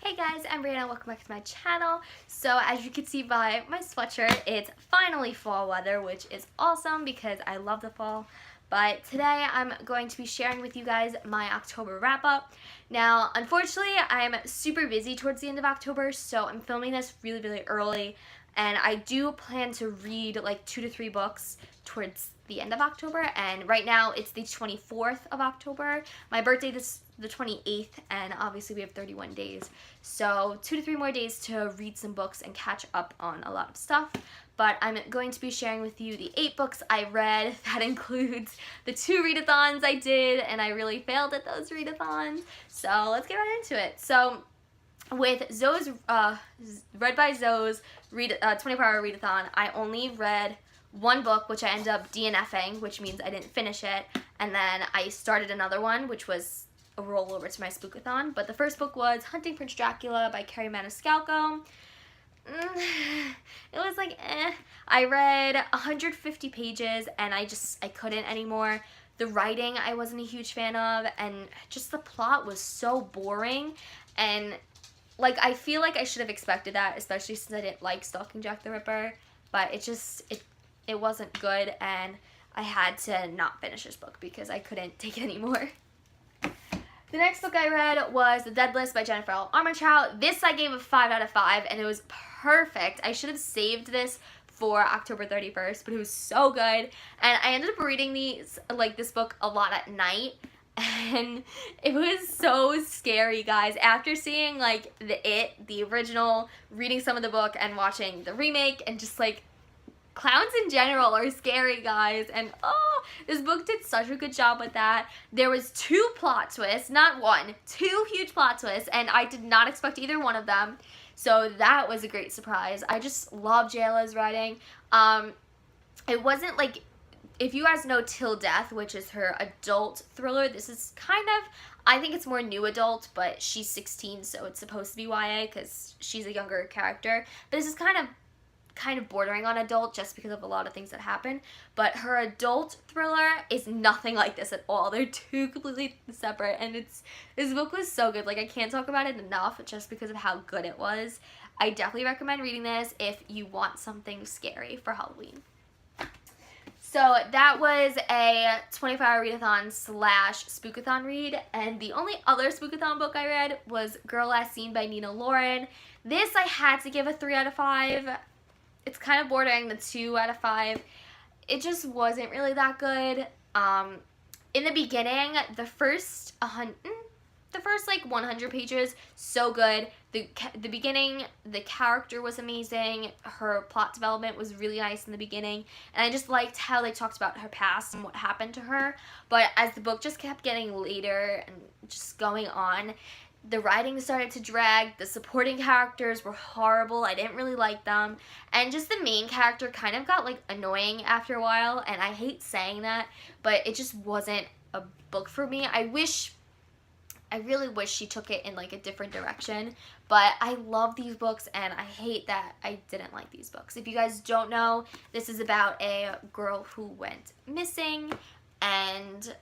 Hey guys, I'm Brianna, welcome back to my channel. So as you can see by my sweatshirt, it's finally fall weather, which is awesome because I love the fall. But today I'm going to be sharing with you guys my October wrap up. Now, unfortunately, I'm super busy towards the end of October, so I'm filming this really early. And I do plan to read like 2 to 3 books towards the end of October, and right now it's the 24th of October. My birthday is the 28th, and obviously we have 31 days. So 2 to 3 more days to read some books and catch up on a lot of stuff. But I'm going to be sharing with you the 8 books I read. That includes the 2 readathons I did, and I really failed at those readathons. So let's get right into it. So with Zoe's, read by Zoe's 24-hour readathon, I only read 1 book, which I ended up DNFing, which means I didn't finish it, and then I started another one, which was a rollover to my Spookython. But the first book was Hunting Prince Dracula by Carrie Maniscalco. It was like, I read 150 pages, and I couldn't anymore. The writing I wasn't a huge fan of, and just the plot was so boring, and like, I feel like I should have expected that, especially since I didn't like Stalking Jack the Ripper, but it wasn't good, and I had to not finish this book because I couldn't take it anymore. The next book I read was The Dead List by Jennifer L. Armentrout. This I gave a 5 out of 5, and it was perfect. I should have saved this for October 31st, but it was so good, and I ended up reading this book a lot at night, and it was so scary, guys. After seeing like the original, reading some of the book, and watching the remake, and just like, clowns in general are scary, guys, and oh, this book did such a good job with that. There was 2 plot twists, not 1, 2 huge plot twists, and I did not expect either one of them, so that was a great surprise. I just love Jayla's writing. It wasn't like, if you guys know Till Death, which is her adult thriller, this is kind of, I think it's more new adult, but she's 16, so it's supposed to be YA because she's a younger character. But this is kind of bordering on adult just because of a lot of things that happen. But her adult thriller is nothing like this at all. They're 2 completely separate, and this book was so good. Like, I can't talk about it enough just because of how good it was. I definitely recommend reading this if you want something scary for Halloween. So that was a 24-hour readathon / Spookathon read, and the only other Spookathon book I read was Girl Last Seen by Nina Lauren. This I had to give a 3 out of 5. It's kind of bordering the 2 out of 5. It just wasn't really that good. In the beginning, the first like 100 pages, so good. The beginning, the character was amazing. Her plot development was really nice in the beginning, and I just liked how they talked about her past and what happened to her. But as the book just kept getting later and just going on, the writing started to drag. The supporting characters were horrible. I didn't really like them, and just the main character kind of got like annoying after a while, and I hate saying that, but it just wasn't a book for me. I really wish she took it in like a different direction, but I love these books, and I hate that I didn't like these books. If you guys don't know, this is about a girl who went missing, and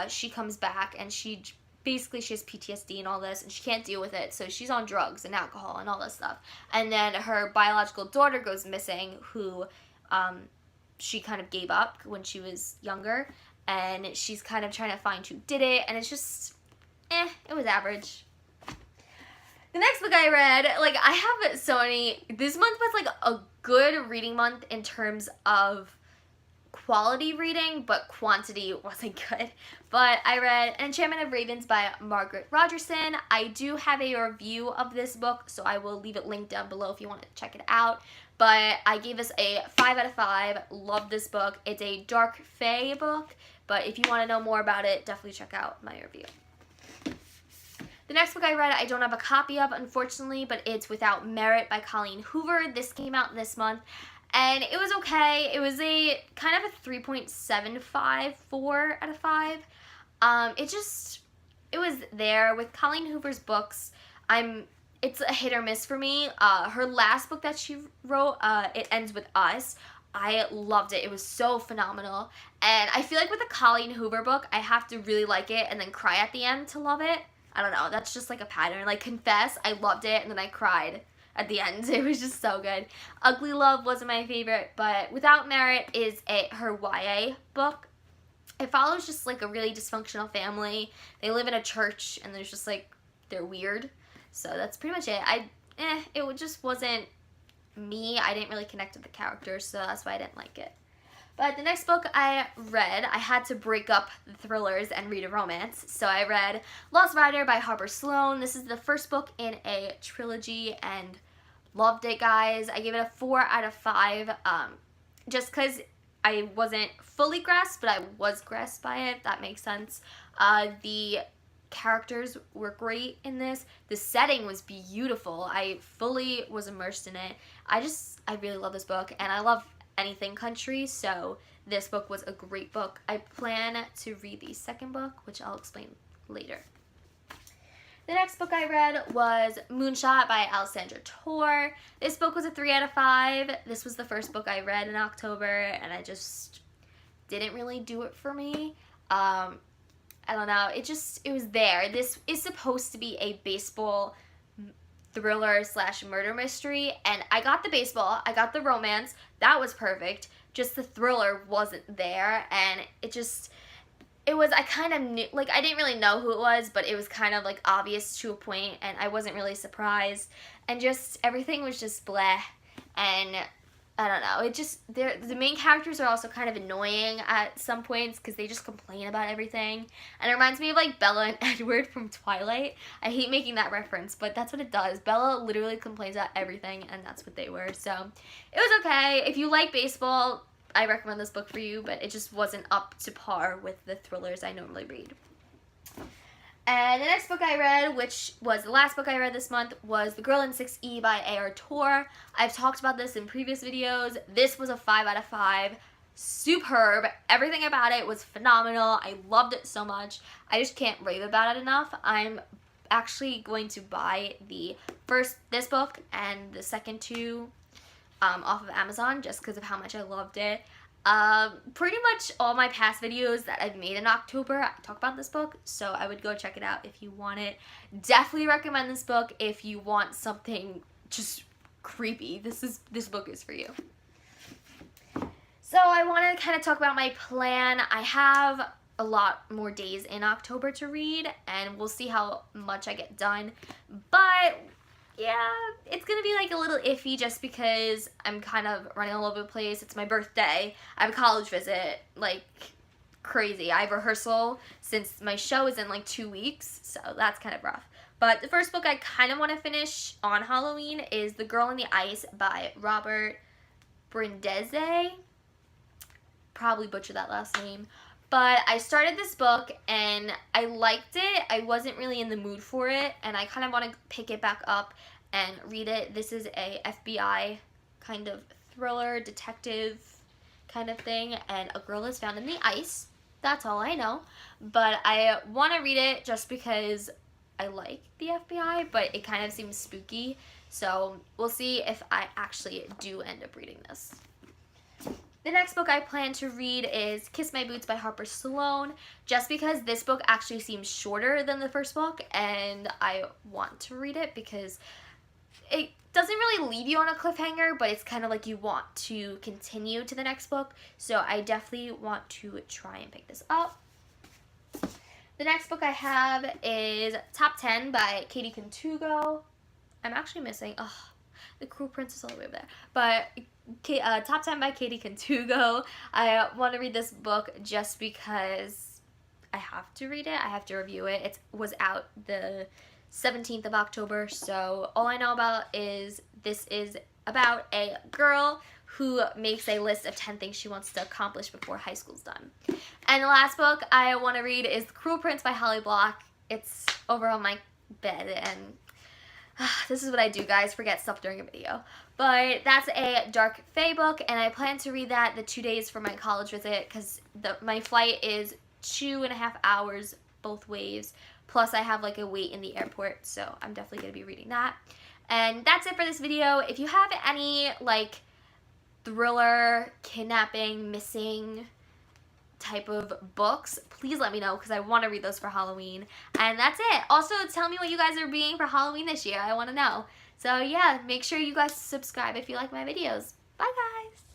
she comes back, and she has PTSD and all this, and she can't deal with it, so she's on drugs and alcohol and all this stuff. And then her biological daughter goes missing, who she kind of gave up when she was younger, and she's kind of trying to find who did it, and it's just, it was average. The next book I read, like, I have so many, this month was like a good reading month in terms of quality reading, but quantity wasn't good. But I read Enchantment of Ravens by Margaret Rogerson. I do have a review of this book, so I will leave it linked down below if you want to check it out. But I gave this a 5 out of 5. Love this book. It's a dark fae book, but if you want to know more about it, definitely check out my review. The next book I read, I don't have a copy of, unfortunately, but it's Without Merit by Colleen Hoover. This came out this month, and it was okay. It was a kind of a 3.75, 4 out of 5. It was there. With Colleen Hoover's books, it's a hit or miss for me. Her last book that she wrote, It Ends With Us, I loved it. It was so phenomenal. And I feel like with a Colleen Hoover book, I have to really like it and then cry at the end to love it. I I don't know, that's just like a pattern. Like Confess, I loved it, and then I cried at the end. It was just so good. Ugly Love wasn't my favorite, but Without Merit is her YA book. It follows just like a really dysfunctional family. They live in a church, and there's just like, they're weird. So that's pretty much it. It just wasn't me. I didn't really connect with the characters, so that's why I didn't like it. But the next book I read, I had to break up the thrillers and read a romance. So I read Lost Rider by Harper Sloan. This is the first book in a trilogy, and loved it, guys. I gave it a 4 out of 5, just because I wasn't fully grasped, but I was grasped by it, if that makes sense. The characters were great in this. The setting was beautiful. I fully was immersed in it. I really love this book, and I love anything country, so this book was a great book. I plan to read the second book, which I'll explain later. The next book I read was Moonshot by Alessandra Tor. This book was a 3 out of 5. This was the first book I read in October, and I just didn't really do it for me. I don't know. It was there. This is supposed to be a baseball thriller / murder mystery, and I got the baseball, I got the romance, that was perfect, just the thriller wasn't there, and I kind of knew, like, I didn't really know who it was, but it was kind of like obvious to a point, and I wasn't really surprised, and just everything was just bleh, and I don't know, the main characters are also kind of annoying at some points because they just complain about everything, and it reminds me of like Bella and Edward from Twilight. I hate making that reference, but that's what it does. Bella literally complains about everything, and that's what they were, so it was okay. If you like baseball, I recommend this book for you, but it just wasn't up to par with the thrillers I normally read. And the next book I read, which was the last book I read this month, was The Girl in 6E by A.R. Tor. I've talked about this in previous videos. This was a 5 out of 5. Superb. Everything about it was phenomenal. I loved it so much. I just can't rave about it enough. I'm actually going to buy this book and the second two off of Amazon just because of how much I loved it. Pretty much all my past videos that I've made in October, I talk about this book, so I would go check it out if you want it. Definitely recommend this book if you want something just creepy. This book is for you. So I want to kind of talk about my plan. I have a lot more days in October to read, and we'll see how much I get done, but yeah, it's gonna be like a little iffy just because I'm kind of running all over the place. It's my birthday. I have a college visit, like crazy. I have rehearsal since my show is in like 2 weeks, so that's kind of rough. But the first book I kind of want to finish on Halloween is The Girl in the Ice by Robert Brindisi. Probably butchered that last name. But I started this book and I liked it. I wasn't really in the mood for it, and I kind of want to pick it back up and read it. This is a FBI kind of thriller, detective kind of thing, and a girl is found in the ice. That's all I know. But I want to read it just because I like the FBI, but it kind of seems spooky. So we'll see if I actually do end up reading this. The next book I plan to read is Kiss My Boots by Harper Sloan, just because this book actually seems shorter than the first book, and I want to read it because it doesn't really leave you on a cliffhanger, but it's kind of like you want to continue to the next book, so I definitely want to try and pick this up. The next book I have is Top 10 by Katie Contugo. I'm actually missing, The Cruel Prince is all the way over there, but Top 10 by Katie Contugo. I want to read this book just because I have to read it. I have to review it. It was out the 17th of October, so all I know about is this is about a girl who makes a list of 10 things she wants to accomplish before high school's done. And the last book I want to read is The Cruel Prince by Holly Block. It's over on my bed, and this is what I do, guys, forget stuff during a video. But that's a dark fae book, and I plan to read that the 2 days for my college visit because my flight is 2.5 hours both ways. Plus, I have like a wait in the airport, so I'm definitely going to be reading that. And that's it for this video. If you have any like thriller, kidnapping, missing type of books, please let me know because I want to read those for Halloween. And that's it. Also, tell me what you guys are reading for Halloween this year. I want to know. So yeah, make sure you guys subscribe if you like my videos. Bye guys!